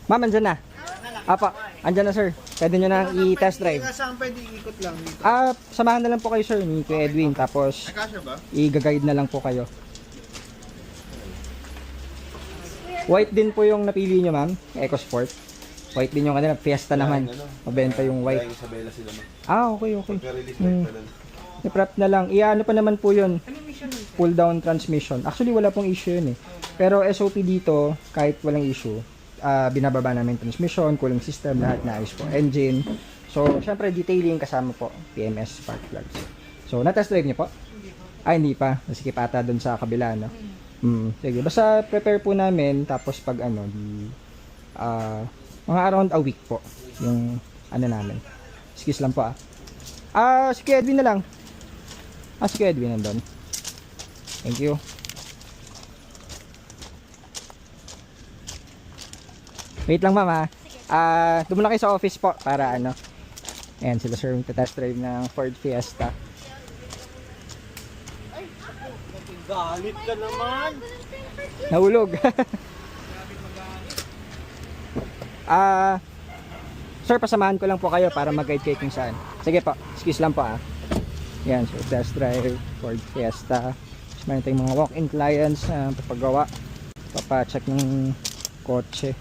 Ma'am, andyan na. Apa, andyan na sir. Pwede nyo na i-test drive. Saan pwede ikot lang dito? Samahan na lang po kayo sir ni Kuya Edwin. Tapos, Kasya ba? i-guide na lang po kayo. White din po yung napili nyo ma'am, EcoSport. White din yung kanila, Fiesta naman. Mabenta yung white. Isabela sila ma. Okay, okay. Pagka-release na lang. I-prep na lang. Ano pa naman po yun? Pull down transmission. Actually, wala pong issue yun eh. Pero SOP dito, kahit walang issue, binababa namin transmission, cooling system, lahat na ayos po. Engine. So, syempre, detailing kasama po. PMS, spark plugs. So, na-test drive niyo po? Hindi pa. Sige pata doon sa kabila, no? Sige. Basta prepare po namin, tapos pag mga around a week po. Yung namin. Excuse lang po si Kuya Edwin na lang. Si Kuya Edwin nandun. Thank you. Wait lang ma'am doon muna kayo sa office po para ayan sila sir test drive ng Ford Fiesta. Galit ka naman. Nahulog. Sir, pasamahan ko lang po kayo para mag-guide kayo kung saan. Sige po, excuse lang po Yan, so test drive Ford Fiesta. Meron tayong mga walk-in clients na papagawa, papacheck ng kotse.